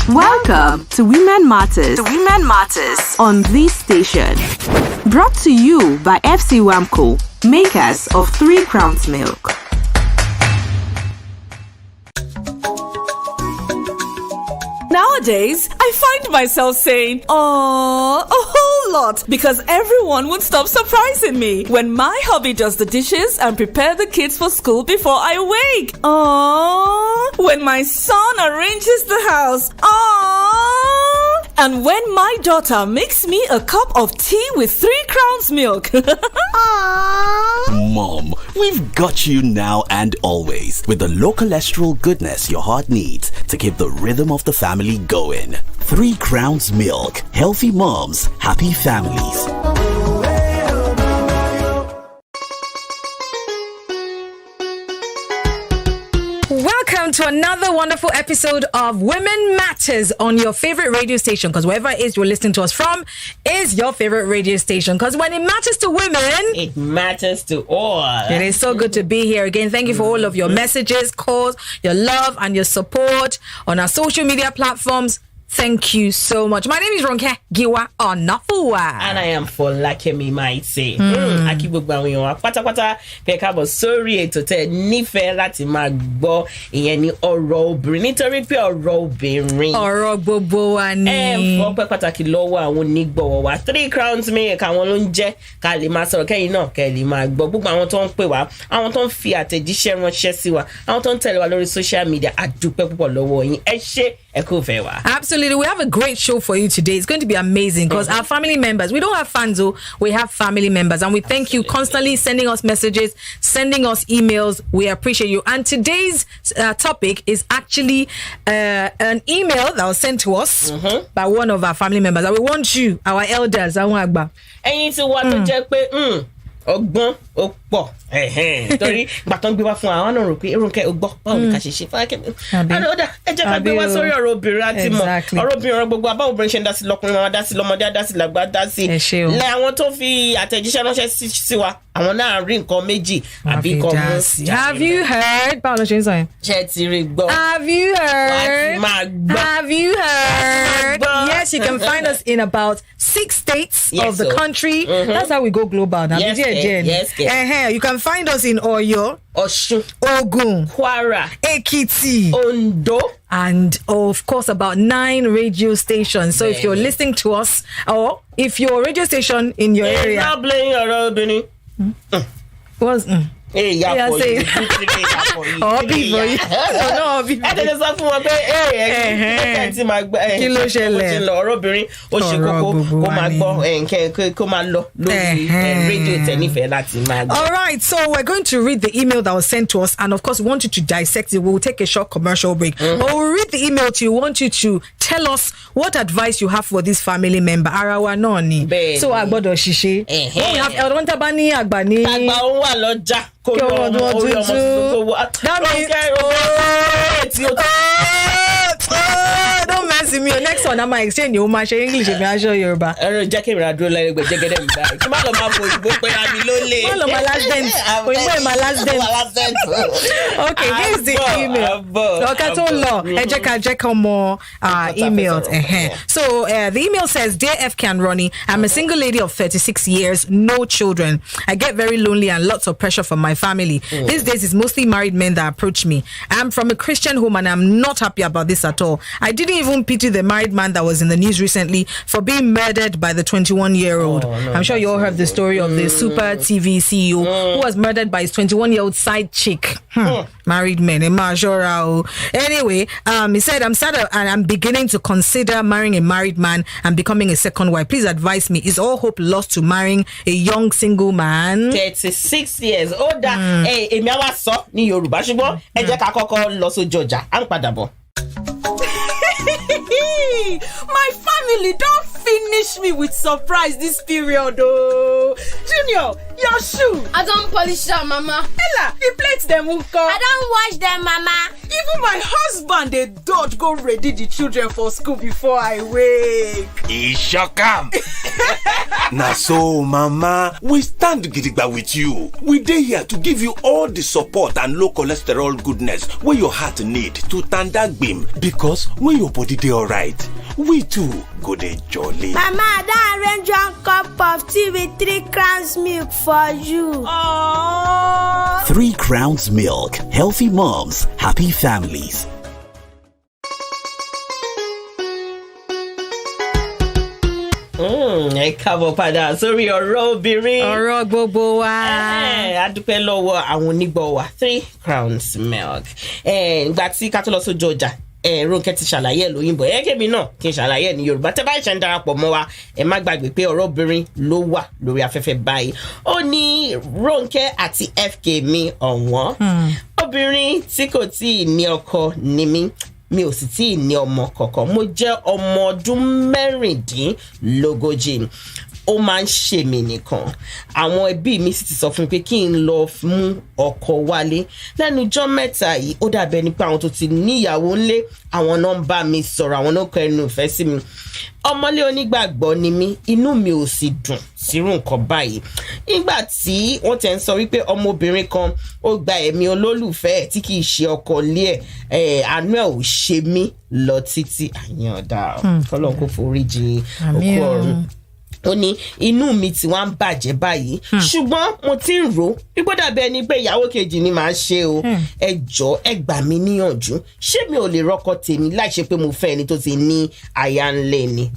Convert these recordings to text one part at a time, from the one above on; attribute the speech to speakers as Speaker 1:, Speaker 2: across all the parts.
Speaker 1: Welcome to Women Matters. On this station. Brought to you by FC Wamco, makers of 3 Crowns Milk.
Speaker 2: Nowadays, I find myself saying, "Aww," a whole lot because everyone would stop surprising me when my hubby does the dishes and prepare the kids for school before I wake. Aww, when my son arranges the house. Aww, and when my daughter makes me a cup of tea with 3 Crowns Milk.
Speaker 3: Mom, we've got you now and always with the low cholesterol goodness your heart needs to keep the rhythm of the family going. 3 Crowns Milk. Healthy moms, happy families.
Speaker 4: Welcome to another wonderful episode of Women Matters on your favorite radio station, because wherever it is you're listening to us from is your favorite radio station, because when it matters to women,
Speaker 5: it matters to all.
Speaker 4: It is so good to be here again. Thank you for all of your messages, calls, your love and your support on our social media platforms. Thank you so much. My name is Ronke Giwa Onafua.
Speaker 5: And I am Folakemi Maite. Akibogbawiyan wa pátápátá pé káàbọ̀ sórí ètò tẹ́ nífẹ̀ẹ́ láti máa gbọ́ ìyẹn ní ọ̀rọ̀ obìnrin nítorí pé ọ̀rọ̀ obìnrin.
Speaker 4: Ọ̀rọ̀ gbogbo wa ni.
Speaker 5: Fọ́pẹ́ pàtàkì lọ́wọ́ àwọn onígbọ̀wọ́ wa 3 Crowns Milk àwọn ló ń jẹ́ ká lè máa sọ̀rọ̀ kẹ́yìn náà kẹ́ lè máa gbọ́ gbogbo àwọn tó ń pè wá, àwọn tó ń fi àtẹ̀jíṣẹ́ ránṣẹ́ sí wa, àwọn tó ń tẹ̀lé wa lórí social media. A dúpẹ́ púpọ̀ lọ́wọ́ yín. Ẹ ṣé, ẹ kú fẹ́ wa.
Speaker 4: Absolutely. We have a great show for you today. It's going to be amazing because our family members, we don't have fans, though. We have family members, and we thank you constantly sending us messages, sending us emails. We appreciate you. And today's topic is actually an email that was sent to us by one of our family members. And we want you, our elders,
Speaker 5: ẹ̀yin tí wà tó jẹ́ pé ọgbọ́n ó pọ̀ torí ìgbà tó ń gbé wá fún àwọn náà rò pé Rónkẹ́ ọgbọ́n báwo ni ká ṣe ṣe fákẹ́ ọ̀dà ẹ jẹ́ ká gbé wá sórí ọ̀rọ̀ obìnrin àti mọ̀ ọ̀rọ̀ obìnrin ọ̀rọ̀ gbogbo àbáwọ̀ obìnrin ṣe ń dá sí lọ́kùnrin máa dá sí lọ́mọdé dá sí làgbà dá sí lẹ́ àwọn tó fi àtẹ̀jíṣẹ́ ránṣẹ́ sí wa àwọn náà rí nǹkan méjì àbí kan mú.
Speaker 4: Have you heard? Báwo ló ṣe ń sọ yẹn?
Speaker 5: Ṣé ti rí gbọ́?
Speaker 4: Have you heard? Have you heard? Yes, you can find us in about 6 states of the country. That's how we go global now.
Speaker 5: Yes.
Speaker 4: You can find us in Oyo,
Speaker 5: Osun,
Speaker 4: Ogun,
Speaker 5: Kwara,
Speaker 4: Ekiti,
Speaker 5: Ondo,
Speaker 4: and of course about 9 radio stations. So if you're listening to us, or if your radio station in your area,
Speaker 5: not playing your Benny.
Speaker 4: Was
Speaker 5: Hey, yeah, for you.
Speaker 4: Hobby for you. No, hobby.
Speaker 5: I tell you something about
Speaker 4: kí ló ṣẹlẹ̀?
Speaker 5: Ọ̀rọ̀bìnrin ó ṣe kókó kó máa gbọ́ kó máa lọ lórí rédíò tẹ̀nífẹ̀ẹ́ láti máa gbọ́.
Speaker 4: All right, so we're going to read the email that was sent to us, and of course we want you to dissect it. We'll take a short commercial break. But we'll read the email to you. We want you to tell us what advice you have for this family member. Ara wa náà ni. So a gbọ́dọ̀ ṣiṣẹ́. When we have Elron Tabani Agbani.
Speaker 5: Àgbà òun wà lọ́jà.
Speaker 4: That means don't mess with me. Next one, I'm going to exchange you. I'm English. I'm show Yoruba.
Speaker 5: My last dance.
Speaker 4: Okay, here's the email. Emails. So the email says, "Dear FK and Ronnie, I'm a single lady of 36 years, no children. I get very lonely and lots of pressure from my family. These days, it's mostly married men that approach me. I'm from a Christian home and I'm not happy about this at all. I didn't even pity the married man that was in the news recently for being murdered by the 21-year-old. I'm sure you all heard the story of the Super TV CEO who was murdered by his 21-year-old side chick. Married men. Anyway, he said, I'm sad and I'm beginning to consider marrying a married man and becoming a second wife. Please advise me. Is all hope lost to marrying a young single man?"
Speaker 5: 36 years old. Èmi àwa sọ ní Yorùbá ṣùgbọ́n ẹ jẹ́ ká kọ́kọ́ lọ sójú ọjà à ń padà bọ̀.
Speaker 2: My family don't finish me with surprise this period, oh. Junior, your shoe.
Speaker 6: I don't polish them, Mama.
Speaker 2: Ella, the plates them will come.
Speaker 6: I don't wash them, Mama.
Speaker 2: Even my husband, they don't go ready the children for school before I wake.
Speaker 6: He sure come. Now so, Mama, we stand gidigba with you. We dey here to give you all the support and low cholesterol goodness where your heart need to tanda gbim. Because when your body dey alright, we too go dey jolly.
Speaker 7: Mama, I don arrange 1 cup of tea with 3 crowns milk for you.
Speaker 2: Aww.
Speaker 3: 3 Crowns Milk. Healthy moms, happy families.
Speaker 5: Ẹ káàbọ̀ padà sórí ọ̀rọ̀ obìnrin.
Speaker 4: Ọ̀rọ̀ gbogbo wa.
Speaker 5: A dúpẹ́ lọ́wọ́ àwọn onígbọ̀ wa 3 Crowns Milk. Ìgbà tí ká tó lọ sójú ọjà. Rónkẹ́ ti ṣàlàyé ẹ̀ lóyìnbó ẹ̀kẹ́mi náà kí n ṣàlàyé ẹ̀ ní Yorùbá tẹ́ bá ṣe ń darapọ̀ mọ́ wa ẹ má gbàgbé pé ọ̀rọ̀ obìnrin ló wà lórí afẹ́fẹ́ báyìí ó ní Rónkẹ́ àti FK mi ọ̀wọ́n obìnrin tí kò tí ì ní ọkọ ni mi ò sì tí ì ní ọmọ kankan mo jẹ́ ọmọ ọdún 16 ó máa ń ṣe mí nìkan àwọn ẹbí mi sì ti sọ fún mi pé kí n lọ mú ọkọ wálé lẹ́nu ọjọ́ mẹ́ta yìí ó dàbẹ̀ ni pé àwọn tó ti níyàwó ńlé àwọn náà ń bá mi sọ̀rọ̀ àwọn náà kọ ẹnu ìfẹ́ sí mi ọmọlé onígbàgbọ́ ni mí inú mi ò sì dùn sírú nǹkan báyìí nígbà tí wọ́n tẹ̀ ń sọ wípé ọmọbìnrin kan ó gba ẹ̀mí olólùfẹ́ tí kì í ṣe ọkọ lé ẹ̀ àánú ẹ̀ ò ṣe mí lọ títí àyàndá kọ́lọ́n kò foríjì òkú ọ̀run ó ní inú mi tí wọ́n ń bàjẹ́ báyìí ṣùgbọ́n mo ti ń rò wípé dàbí ẹni pé ìyàwó kejì ni màá ṣe o ẹ jọ̀ọ́ ẹ gbà mí níyànjú ṣé mi ò lè rọ́kọ tèmi láì ṣe pé mo fẹ́ ẹni tó ti ní aya ńlẹ̀ ni.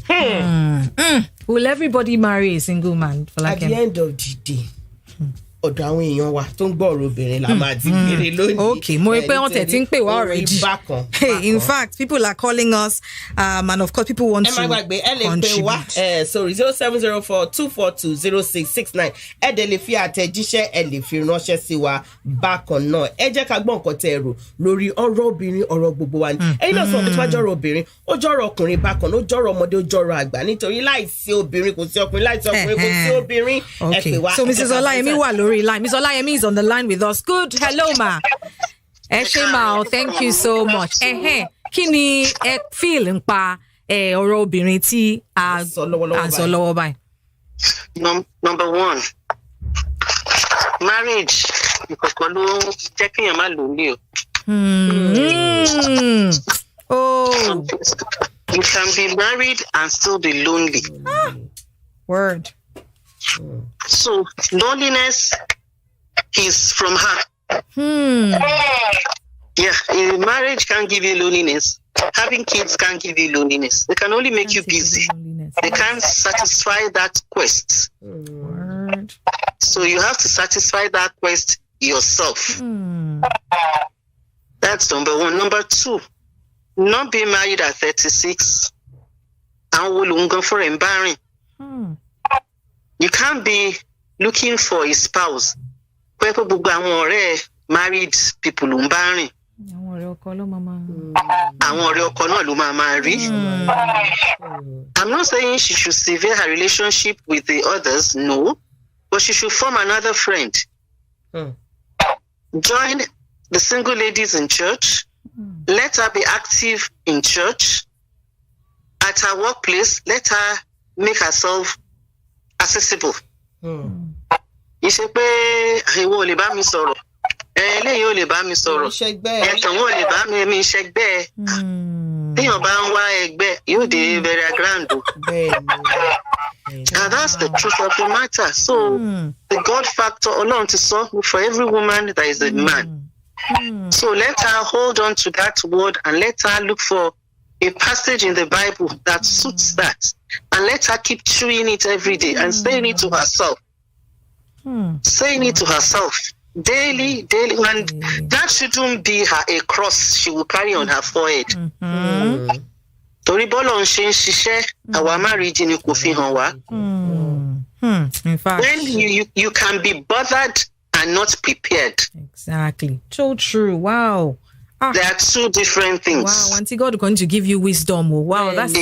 Speaker 4: Will everybody marry a single man?
Speaker 5: At the end of the day ọ̀dọ̀ àwọn èèyàn wa tó ń gbọ́ ọ̀rọ̀ obìnrin la máa ti gbére lónìí.
Speaker 4: Okay, mo rí pé wọ́n tẹ̀ tí ń pè wá already. Hey, in fact, people are calling us and of course people want to contribute.
Speaker 5: ẹ má gbàgbé ẹ lè pè wá sorry 0704-242-0669 ẹ dẹ̀ lè fi àtẹ̀jíṣẹ́ ẹ lè fi ránṣẹ́ sí wa bákan náà ẹ jẹ́ ká gbọ́ nǹkan tẹ́ ẹ rò lórí ọ̀rọ̀ obìnrin ọ̀rọ̀ gbogbo wa ni ẹ̀yin náà sọ pé tí wọ́n jọ̀rọ̀ obìnrin ó jọ̀rọ̀ ọkùnrin bákan ó jọ̀rọ̀ ọmọdé ó jọ̀rọ̀ àgbà nítorí láìsí obìnrin kò sí ọkùnrin láìsí ọkùnrin kò sí obìnrin ẹ pè wá.
Speaker 4: So Mrs. Olayemi wà lórí line. Miss Olayemi is on the line with us. Good. Hello, ma. Ma, thank you so much. Kí ni ẹ feel nípa ọ̀rọ̀ obìnrin tí a sọ lọ́wọ́ báyìí?
Speaker 8: Number 1, marriage ìkọ̀kọ̀ ló jẹ́ kéèyàn má lò ní o.
Speaker 4: Oh.
Speaker 8: You can be married and still be lonely.
Speaker 4: Word.
Speaker 8: So loneliness is from her. Yeah, marriage can't give you loneliness. Having kids can't give you loneliness. They can only make you busy. They can't satisfy that quest.
Speaker 4: Word.
Speaker 8: So you have to satisfy that quest yourself. That's number 1. Number 2, not being married at 36 and looking for embarrassing. You can't be looking for a spouse. Married people embarrassing. I'm not saying she should sever her relationship with the others, no, but she should form another friend. Join the single ladies in church. Let her be active in church. At her workplace, let her make herself accessible. You say, "Hey, wo le ba mi sọ̀rọ̀. Eléyìí ò lè bá mi sọ̀rọ̀. Ẹ̀tàn wọn ò lè bá mi ṣẹgbẹ́. Téèyàn bá ń wá ẹgbẹ́, yóò dé very grand. And that's the truth of the matter. So the God factor, Ọlọ́run ti sọ, for every woman there is a man. So let her hold on to that word and let her look for a passage in the Bible that suits that. And let her keep chewing it every day and saying it to herself. Saying it to herself. Daily, and that shouldn't be a cross she will carry on her forehead. Torí bọ́lọ̀ ń ṣe ń ṣiṣẹ́, àwa marriage ni kò fi hàn wá.
Speaker 4: In fact,
Speaker 8: when you can be bothered and not prepared.
Speaker 4: Exactly. So true. Wow.
Speaker 8: There are 2 different things.
Speaker 4: Wow, Auntie God is going to give you wisdom. Wow, that's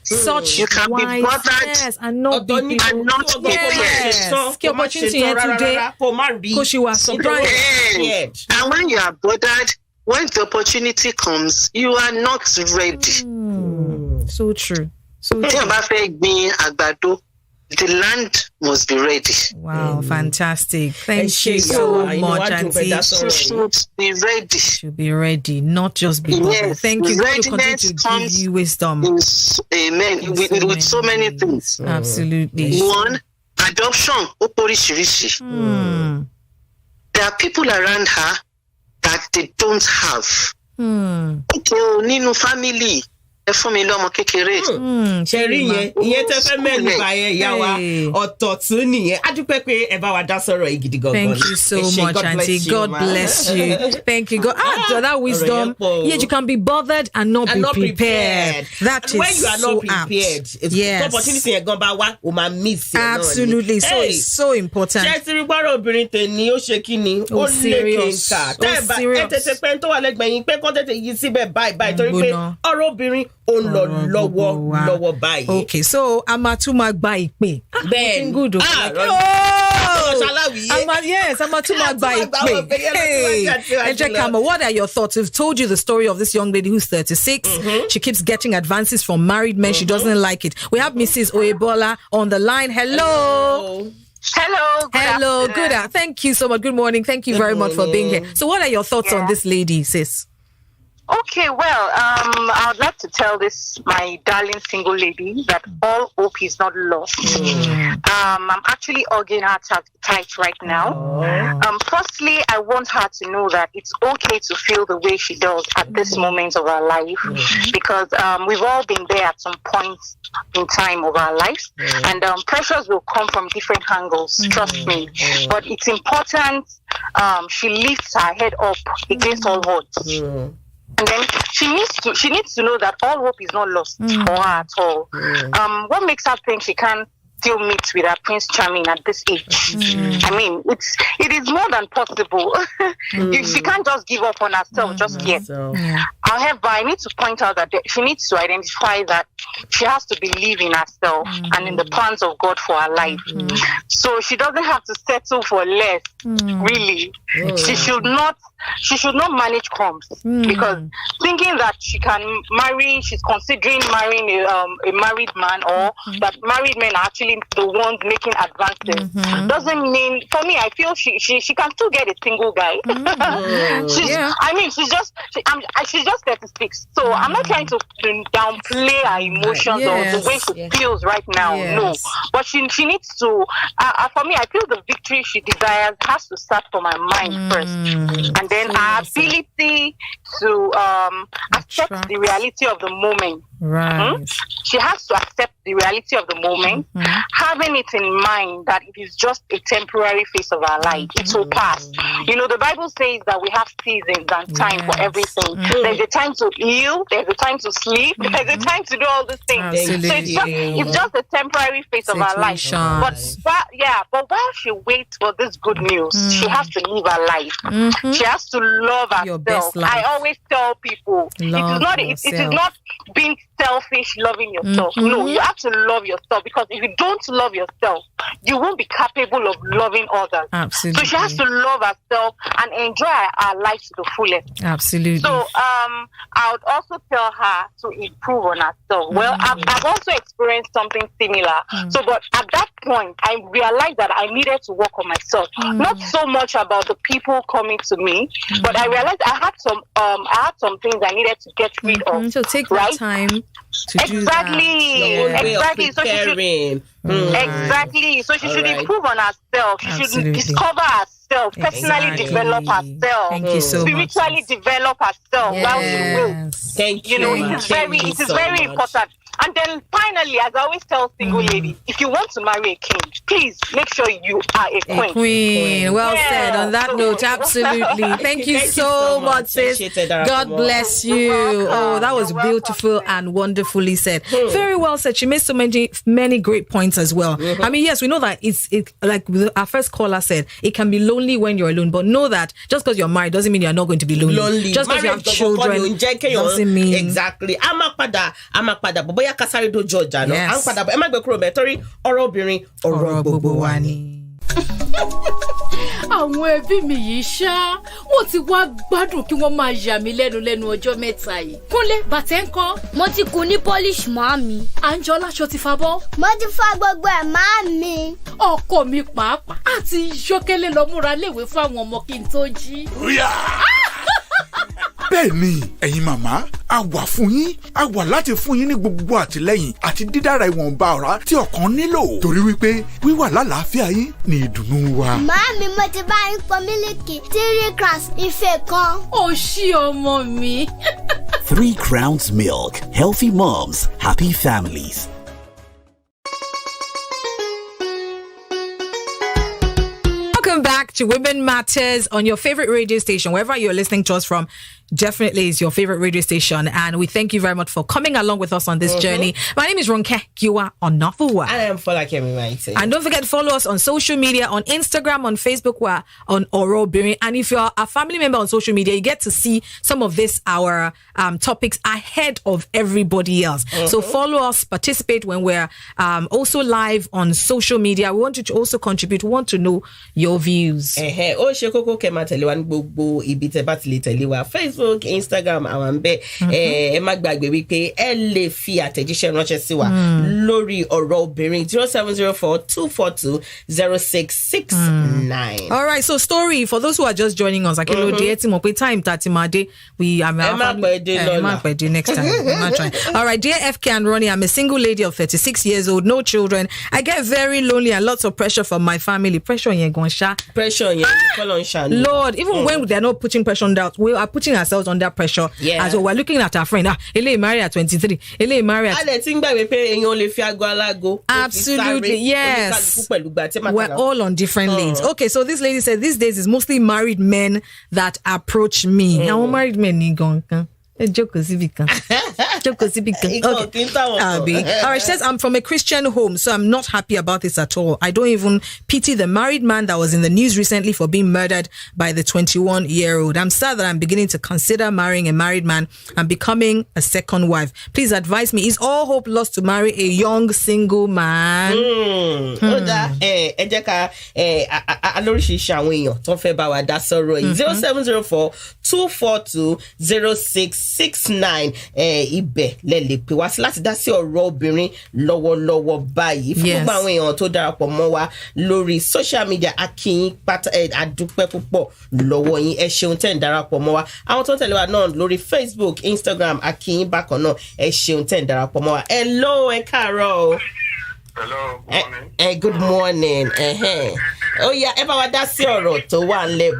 Speaker 4: such
Speaker 8: you can
Speaker 4: wise,
Speaker 8: be bothered
Speaker 4: and not be
Speaker 8: and not prepared.
Speaker 4: Kí opportunity yẹn today, because you are surprised.
Speaker 8: And when you are bothered, when the opportunity comes, you are not ready.
Speaker 4: So true. So true.
Speaker 8: The land must be ready.
Speaker 4: Wow, fantastic. Thank you so much, Auntie.
Speaker 8: Should be ready.
Speaker 4: Should be ready, not just be ready. Thank you. God will continue to give you wisdom.
Speaker 8: Amen. With so many things.
Speaker 4: Absolutely.
Speaker 8: One, adoption. There are people around her that they don't have. Nínú family.
Speaker 5: Sherry, yet a family by Yawa or Totsuni. I do pay about Dasoro Gidigo.
Speaker 4: Thank you so much, Auntie. God bless you. Thank you. God, that wisdom. Yet you can be bothered and not be prepared. That is
Speaker 5: when you are not prepared. It's
Speaker 4: yes.
Speaker 5: opportunity to go by what woman miss.
Speaker 4: Absolutely. So it's so important.
Speaker 5: Just ORO OBINRIN se ni o shekini.
Speaker 4: Oh, serious.
Speaker 5: Serious.
Speaker 4: Okay, so Amatuma gba ipe.
Speaker 5: Ben
Speaker 4: Good. Yes, Amatuma gba ipe. Hey, what are your thoughts? We've told you the story of this young lady who's 36. She keeps getting advances from married men. She doesn't like it. We have Mrs. Oyebola on the line. Hello. Good. Thank you so much. Good morning. Thank you very much for being here. So what are your thoughts on this lady, sis?
Speaker 9: Okay, well, I would like to tell my darling single lady, that all hope is not lost. I'm actually hugging her tight right now. Firstly, I want her to know that it's okay to feel the way she does at this moment of our life, because we've all been there at some point in time of our lives, and pressures will come from different angles, trust me. But it's important she lifts her head up against all odds. And then she needs to know that all hope is not lost for her at all. What makes her think she can still meet with her Prince Charming at this age? I mean, it is more than possible. She can't just give up on herself just yet. However, I need to point out that she needs to identify that she has to believe in herself and in the plans of God for her life. So she doesn't have to settle for less. Really, she should not manage crumbs, because thinking that she can marry, she's considering marrying a married man, or that married men are actually the ones making advances, doesn't mean, for me, I feel she can still get a single guy. She's just 36, so I'm not trying to downplay her emotions or the way she feels right now. No, but she needs to. For me, I feel the victory she desires has to start from her mind first, and then her ability to accept the reality of the moment. She has to accept the reality of the moment, having it in mind that it is just a temporary phase of our life. It will pass. You know, the Bible says that we have seasons and time for everything. There's a time to heal, there's a time to sleep, there's a time to do all these things. So it's just a temporary phase of our life. But while she waits for this good news, she has to live her life. She has to love herself. I always tell people, it is not being selfish loving yourself. No, you have to love yourself, because if you don't love yourself, you won't be capable of loving others. Absolutely. So she has to love herself and enjoy her life to the fullest.
Speaker 4: Absolutely.
Speaker 9: So I would also tell her to improve on herself. Well, I've also experienced something similar. So, but at that point, I realized that I needed to work on myself. Not so much about the people coming to me, but I realized I had some things I needed to get rid of.
Speaker 4: So take that time to do that.
Speaker 9: Exactly. So she should improve on herself. She should discover herself, personally develop herself.
Speaker 4: Thank you so
Speaker 9: spiritually
Speaker 4: much.
Speaker 9: Develop herself while she will.
Speaker 5: Thank you.
Speaker 9: It is very important. And then finally, as I always tell single ladies, if you want to marry a king, please make sure you are a queen.
Speaker 4: Well said. On that note, absolutely. Thank you so much, sis. God bless you. Oh, that was beautiful and wonderfully said. Very well said. She made so many great points as well. I mean, yes, we know that it's like our first caller said, it can be lonely when you're alone, but know that just because you're married doesn't mean you're not going to be lonely. Just because you have children doesn't mean.
Speaker 5: Exactly. I'm a pada. Kasari do Georgia, no? I'm ORO OBINRIN, ORO
Speaker 10: àwọn ẹbí mi yìí ṣá wọ́n ti wá gbádùn kí wọ́n máa yà mí lẹ́nu ọjọ́ mẹ́ta yìí. Kúnlé bàtẹ́ ń kọ́.
Speaker 7: Mo ti kun ní polish màámi.
Speaker 10: Àǹjọ́lá ṣo ti fa bọ́.
Speaker 7: Mo ti fa gbogbo ẹ̀ màámi.
Speaker 10: Ọkọ mi pàápàá àti yọ́kẹ́lẹ́ lọ múra léwe fún àwọn ọmọ kí n tó jí.
Speaker 11: Bẹ́ẹ̀ni, ẹ̀yin màmá, a wà fún yín, a wà láti fún yín ní gbogbo àtìlẹ́yìn àti dídára ìwọ̀nba ọ̀rá tí ọkàn nílò. Torí wípé wíwà lálàáfíà yín ni ìdùnnú wa.
Speaker 7: Màámi, mo ti bá yín pọn mílìkì 3 crowns ife kan.
Speaker 10: Ó ṣí ọmọ mi.
Speaker 3: 3 Crowns Milk. Healthy moms, happy families.
Speaker 4: Welcome back to Women Matters on your favorite radio station, wherever you're listening to us from. Definitely is your favorite radio station, and we thank you very much for coming along with us on this journey. My name is Ronke Giwa Onafuwa.
Speaker 5: I am Folakemi Maite.
Speaker 4: And don't forget to follow us on social media, on Instagram, on Facebook, we're on ORO OBINRIN. And if you're a family member on social media, you get to see some of our topics ahead of everybody else. So follow us, participate when we're also live on social media. We want you to also contribute. We want to know your views.
Speaker 5: Facebook, Instagram, àwọn ńbẹ̀ ẹ má gbàgbé wípé ẹ lè fi àtẹ̀jíṣẹ́ ránṣẹ́ sí wa lórí ọ̀rọ̀ obìnrin 0704-242-0669.
Speaker 4: All right, so story for those who are just joining us. Akilode ti mọ̀ pé time tati ma de we am next time. I'm not trying. All right, dear FK and Ronnie, I'm a single lady of 36 years old, no children. I get very lonely and lots of pressure from my family. Pressure yen gon sha.
Speaker 5: Pressure yen kolon sha.
Speaker 4: Lord, even when they're not putting pressure on that, we are putting ourselves under pressure.
Speaker 5: Yeah.
Speaker 4: As well, we're looking at our friend. Ele married at 23. Ele married at... Absolutely, yes. We're all on different lanes. Okay, so this lady said these days it's mostly married men that approach me. Now, married men ni gone. Okay. All right, she says, I'm from a Christian home, so I'm not happy about this at all. I don't even pity the married man that was in the news recently for being murdered by the 21-year-old. I'm sad that I'm beginning to consider marrying a married man and becoming a second wife. Please advise me. Is all hope lost to marry a young single man?
Speaker 5: 0704-242-0669 ibẹ̀ lẹ lè pè wá sí láti dá sí ọ̀rọ̀ obìnrin lọ́wọ́lọ́wọ́ báyìí fún gbogbo àwọn èèyàn tó darapọ̀ mọ́ wa lórí social media akíyín pátá àdúpẹ́ púpọ̀ lọ́wọ́ yín ẹ ṣeun tẹ́ ń darapọ̀ mọ́ wa àwọn tó ń tẹ̀lé wa náà lórí Facebook, Instagram akíyín bákan náà ẹ ṣeun tẹ́ ń darapọ̀ mọ́ wa. Hello, ẹ káàárọ̀.
Speaker 12: Hello, good morning.
Speaker 5: Good morning. Ó yá ẹ bá wa dá sí ọ̀rọ̀ tó wà ńlẹ̀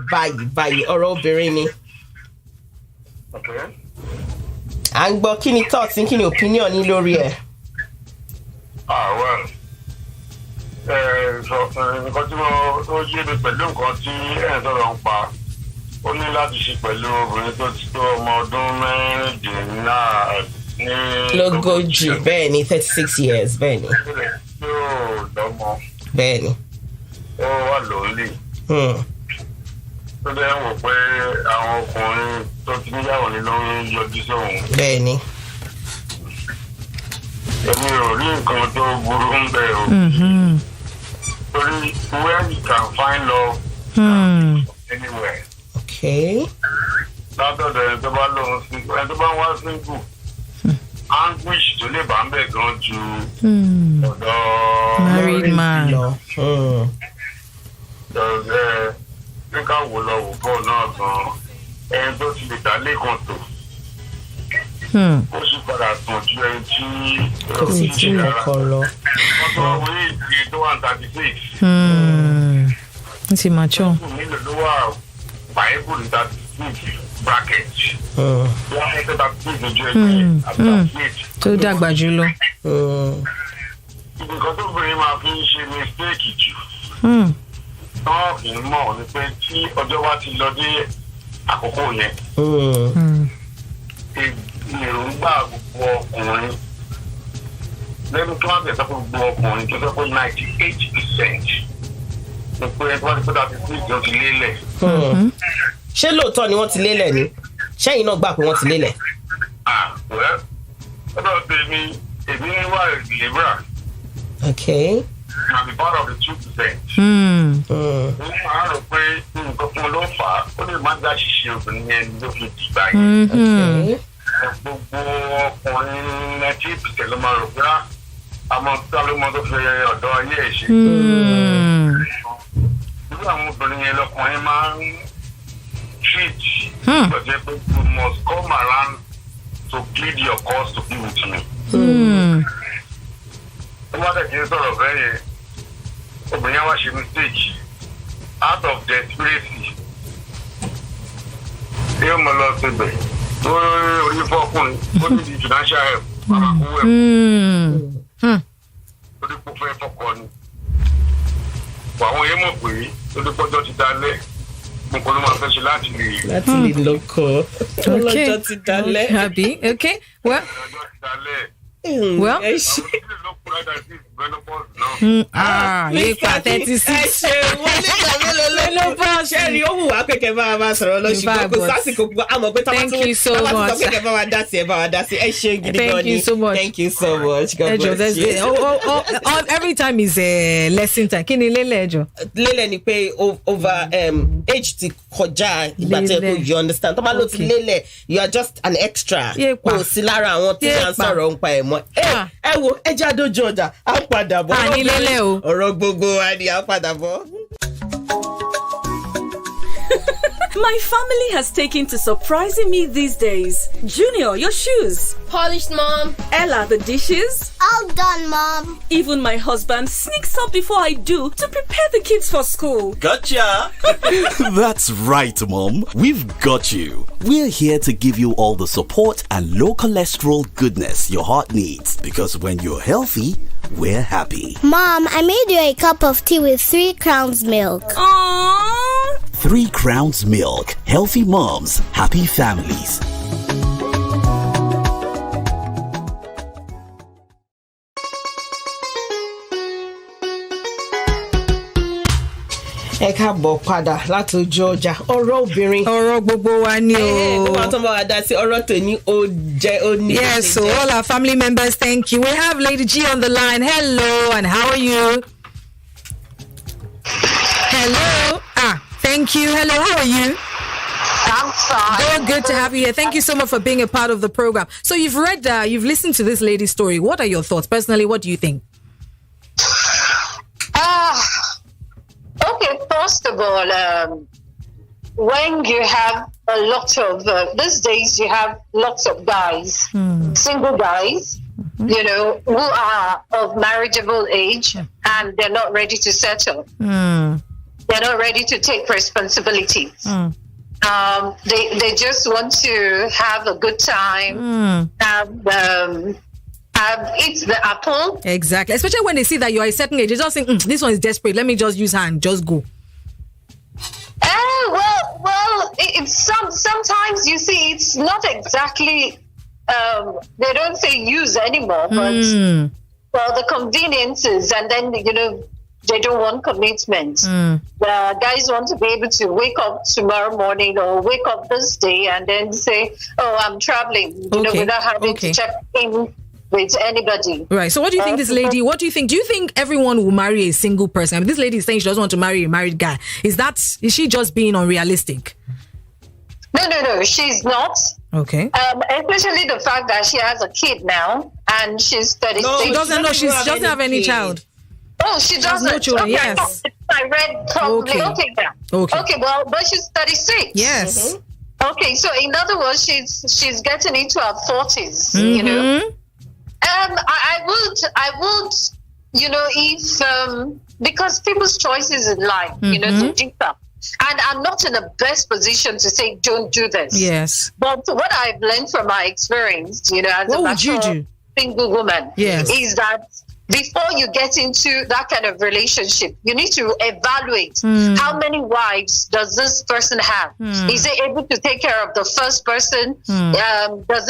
Speaker 5: báyìí ọ̀rọ̀ obìnrin ni.
Speaker 12: Okay.
Speaker 5: À ń gbọ́ kí ni thoughts kí ni opinion ní lórí ẹ̀.
Speaker 12: Well, nǹkan tí ó yé mi pẹ̀lú nǹkan tí ẹ̀ sọ̀rọ̀ ń pa ó ní láti ṣe pẹ̀lú obìnrin tó ti tó ọmọ ọdún
Speaker 5: mẹ́rìndínlógójì bẹ́ẹ̀ ni 36 years bẹ́ẹ̀ ni.
Speaker 12: Yóò lọ́mọ.
Speaker 5: Bẹ́ẹ̀ ni.
Speaker 12: Ó wà lónìí. Tó dẹ́ wò pé àwọn ọkùnrin tó ti níyàwó ni ló ń yọjú sóhun.
Speaker 5: Bẹ́ẹ̀ ni.
Speaker 12: Èmi ò rí nǹkan tó burú ń bẹ̀ o. Torí where you can find love anywhere.
Speaker 5: Okay.
Speaker 12: Látọ̀dọ̀ ẹni tó bá lóhun sí ẹni tó bá ń wá single anguish tó lè bá ń bẹ̀ gan ju ọ̀dọ̀
Speaker 4: married man lọ.
Speaker 12: Ní ká wò lọ wò bọ̀ náà gan ẹni tó ti lè dá lẹ́kàn tó ó sì padà tàn ju ẹni tí
Speaker 5: kò sì tí ì kọ lọ.
Speaker 12: wọ́n tó wọ́n wí ìdí tó wà ní 36.
Speaker 4: N ti mature.
Speaker 12: Nílò ló wà báyìí ní 36 bracket. Wọ́n ní 36 ojú ẹgbẹ́ àti 38.
Speaker 4: Tó dàgbà jù lọ.
Speaker 12: Nǹkan tó bìnrin máa fi ń ṣe mistake jù. Tán kì í mọ̀ ni pé tí ọjọ́ wa ti lọ dé àkókò yẹn. Èròǹgbà gbogbo ọkùnrin lẹ́nu tó wà bẹ̀rẹ̀ sọ́kò gbogbo ọkùnrin tó sọ pé 98% ni pé ẹni tó wá ti pé láti sí ìjọ ti lélẹ̀.
Speaker 5: Ṣé lóòótọ́ ni wọ́n ti lélẹ̀ ni? Ṣẹ́yìn náà gbà pé wọ́n ti lélẹ̀?
Speaker 12: Ọ̀dọ̀ tèmi èmi wà libra.
Speaker 5: Okay.
Speaker 12: can be part of the 2%. I don't pray to go for low far. Only man that she will be in the 50 bag. I'm not telling you to say, or do I'm putting a look my man treat, but you must come around to plead your cause to be with me. What I can sort of very she mistake out of desperation. You my lord today. You for only the financial help. The for corn. But when you move away, to the point to dale.
Speaker 5: Láti lè lọ́kọ.
Speaker 4: Okay. Happy. Okay. Well.
Speaker 5: Mr. 36. Ṣẹ́ni ó wù wá pé kẹ́ bá wa sọ̀rọ̀ lọ ṣùgbọ́n kò sásìkò gbọ́ àmọ́ pé
Speaker 4: Thank you so much.
Speaker 5: Kẹ́ bá wa dá sí ẹ bá wa dá sí ẹ ṣe gidi gan ni.
Speaker 4: Thank you so much.
Speaker 5: Thank you so much. God bless you.
Speaker 4: Every time is a lesson time. Kí ni lélẹ̀ ẹjọ́?
Speaker 5: Lélẹ̀ ni pé over age ti kọjá ìgbà tí ẹ kò you understand. Tó bá ló ti lélẹ̀ you are just an extra. Kò sí lára àwọn tí à ń sọ̀rọ̀ ń pa ẹ̀ mọ́. Ẹ wo ẹ jẹ́ àdójú ọjà á padà bọ̀.
Speaker 4: Àní lélẹ̀ o.
Speaker 5: Ọ̀rọ̀ gbogbo wa ni á padà bọ̀.
Speaker 2: My family has taken to surprising me these days. Junior, your shoes.
Speaker 13: Polished, Mom.
Speaker 2: Ella, the dishes.
Speaker 7: All done, Mom.
Speaker 2: Even my husband sneaks up before I do to prepare the kids for school.
Speaker 3: Gotcha! That's right, Mom. We've got you. We're here to give you all the support and low cholesterol goodness your heart needs. Because when you're healthy, we're happy.
Speaker 7: Mom, I made you a cup of tea with 3 Crowns milk.
Speaker 2: Aww.
Speaker 3: 3 Crowns Milk. Healthy moms, happy families.
Speaker 5: Ẹ káàbọ̀ padà láti ojú ọjà ọ̀rọ̀ obìnrin.
Speaker 4: Ọ̀rọ̀ gbogbo wa ni o.
Speaker 5: Gbogbo àwọn tó ń bá wa dá sí ọ̀rọ̀ tòní ó jẹ́ ó ní.
Speaker 4: Yes, so all our family members, thank you. We have Lady G on the line. Hello, and how are you? Hello. Thank you. Hello, how are you?
Speaker 9: I'm fine.
Speaker 4: Good to have you here. Thank you so much for being a part of the program. So you've you've listened to this lady's story. What are your thoughts? Personally, what do you think?
Speaker 9: Okay, first of all, when you have a lot of, these days you have lots of guys, single guys, you know, who are of marriageable age and they're not ready to settle. They're not ready to take responsibilities. They just want to have a good time, eat the apple.
Speaker 4: Exactly. Especially when they see that you are a certain age. They just think, this one is desperate. Let me just use hand. Just go.
Speaker 9: Sometimes you see it's not exactly, they don't say use anymore, but for the conveniences, and then, you know, they don't want commitment. The guys want to be able to wake up tomorrow morning or wake up this day and then say, oh, I'm traveling, you know, without having to check in with anybody.
Speaker 4: Right. So what do you think this lady, do you think everyone will marry a single person? I mean, this lady is saying she doesn't want to marry a married guy. Is she just being unrealistic?
Speaker 9: No, she's not.
Speaker 4: Okay.
Speaker 9: Especially the fact that she has a kid now and she's 36.
Speaker 4: No, she doesn't know. She doesn't have any child.
Speaker 9: Oh, she doesn't.
Speaker 4: No children, yes.
Speaker 9: I read probably. Okay, now.
Speaker 4: Okay,
Speaker 9: well, but she's 36.
Speaker 4: Yes.
Speaker 9: Okay, so in other words, she's getting into her 40s, you know. I would, you know, if because people's choices in life, you know, to do stuff. And I'm not in the best position to say don't do this.
Speaker 4: Yes.
Speaker 9: But what I've learned from my experience, you know, as a mature single woman, is that before you get into that kind of relationship, you need to evaluate how many wives does this person have? Is he able to take care of the first person? Because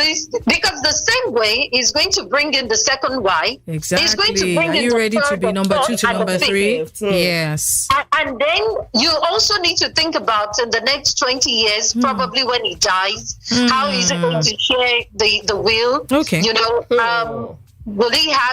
Speaker 9: the same way is going to bring in the second wife.
Speaker 4: Exactly.
Speaker 9: He's going to bring
Speaker 4: Are
Speaker 9: in
Speaker 4: you
Speaker 9: the
Speaker 4: ready to be number 2 to number 3? Yes.
Speaker 9: And then you also need to think about in the next 20 years, probably when he dies, how is he going to share the will?
Speaker 4: Okay.
Speaker 9: You know,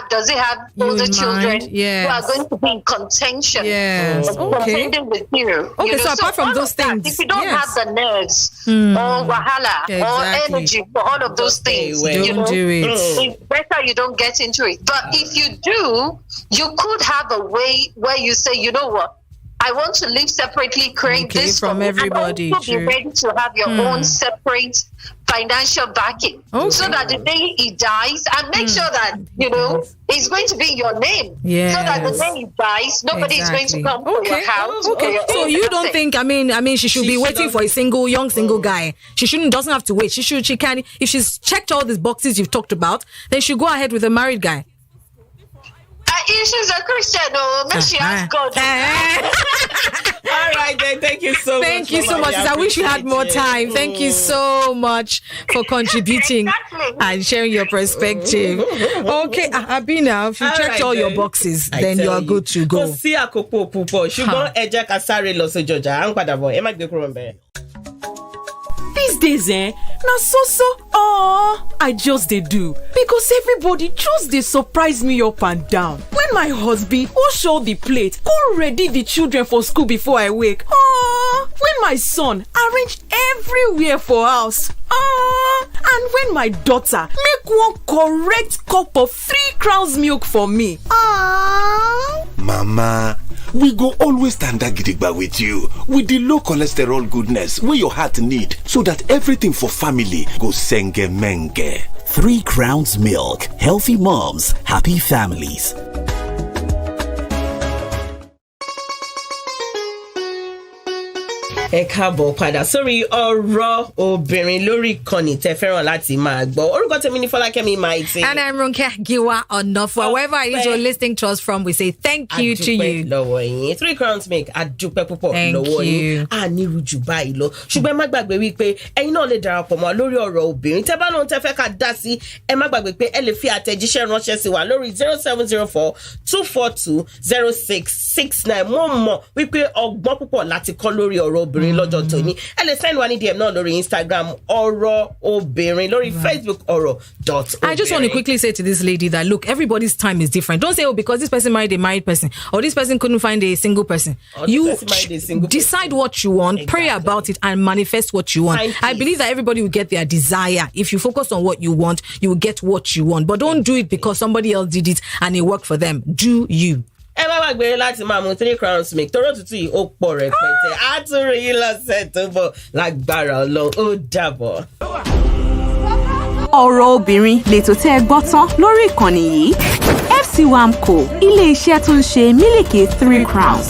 Speaker 9: does he have older children
Speaker 4: yes.
Speaker 9: who are going to be in contention?
Speaker 4: Yes.
Speaker 9: Contending with you.
Speaker 4: Okay, so apart from those
Speaker 9: that,
Speaker 4: things,
Speaker 9: if you don't have the nerves or wahala or energy for all of those things,
Speaker 4: don't do it.
Speaker 9: It's better you don't get into it. But if you do, you could have a way where you say, you know what? I want to live separately, create this
Speaker 4: from everybody.
Speaker 9: And also be ready to have your own separate financial backing, so that the day he dies, and make sure that it's going to be in your name.
Speaker 4: Yes.
Speaker 9: So that the day he dies, nobody is going to come for your house.
Speaker 4: Okay. So you don't think? I mean, she should be waiting for a young single guy. She doesn't have to wait. She can. If she's checked all these boxes you've talked about, then she go ahead with a married guy.
Speaker 9: If she's a Christian, maybe she has God.
Speaker 5: All right, then. Thank you so much.
Speaker 4: Thank you so much. I wish we had more time. Thank you so much for contributing and sharing your perspective. Okay, Abina, if you checked all your boxes, then you are good to go.
Speaker 2: These days, now I just they do because everybody just they surprise me up and down. When my husband wash all the plate, go ready the children for school before I wake. When my son arranged everywhere for house. And when my daughter make one correct cup of 3 crowns milk for me.
Speaker 6: Mama, we go always stand gidigba with you with the low cholesterol goodness where your heart need, so that everything for family go senge menge.
Speaker 3: 3 Crowns Milk. Healthy moms, happy families.
Speaker 5: Ẹ káàbọ̀ padà sórí ọ̀rọ̀ obìnrin lórí ìkànnì tẹ́ fẹ́ràn láti máa gbọ́. Orúkọ tèmi ni Fọlákẹ́mi Maite.
Speaker 4: And I'm Ronke Giwa Onofo. Wherever it is you're listening to us from, we say thank you to you.
Speaker 5: Lọ́wọ́ yín. 3 Crowns Milk, adúpẹ́ púpọ̀ lọ́wọ́ yín. A ní rújú báyìí lọ. Ṣùgbọ́n ẹ má gbàgbé wípé ẹ̀yin náà lè darapọ̀ mọ́ lórí ọ̀rọ̀ obìnrin. Tẹ́ bá lóhun tẹ́ fẹ́ ká dá sí, ẹ má gbàgbé pé ẹ lè fi àtẹ̀jíṣẹ́ ránṣẹ́ sí wa lórí 0704-242-0669. Mo mọ̀ wípé ọgbọ́n púpọ̀ láti kọ́ lórí ọ̀rọ̀ obìnrin lọ́jọ́ tóní. Ẹ lè send one DM náà lórí Instagram ọ̀rọ̀ obìnrin, lórí Facebook ọ̀rọ̀.obìnrin.
Speaker 4: I just want to quickly say to this lady that look, everybody's time is different. Don't say, because this person married a married person or this person couldn't find a single person. You decide what you want, pray about it, and manifest what you want. I believe that everybody will get their desire. If you focus on what you want, you will get what you want. But don't do it because somebody else did it and it worked for them. Do you?
Speaker 5: Ẹ má gbàgbé láti máa mú 3 Crowns Milk tóró tútù yìí ó pọ̀ rẹpẹtẹ. Á tún rí yín lọ́sẹ̀ tó bọ̀ lágbára Ọlọ́run. Ó dàbọ̀.
Speaker 1: Ọ̀rọ̀ obìnrin lètò tẹ́ ẹ gbọ́ tán lórí ìkànnì yìí. FC Wamco, ilé iṣẹ́ tó ń ṣe mílìkì 3 Crowns.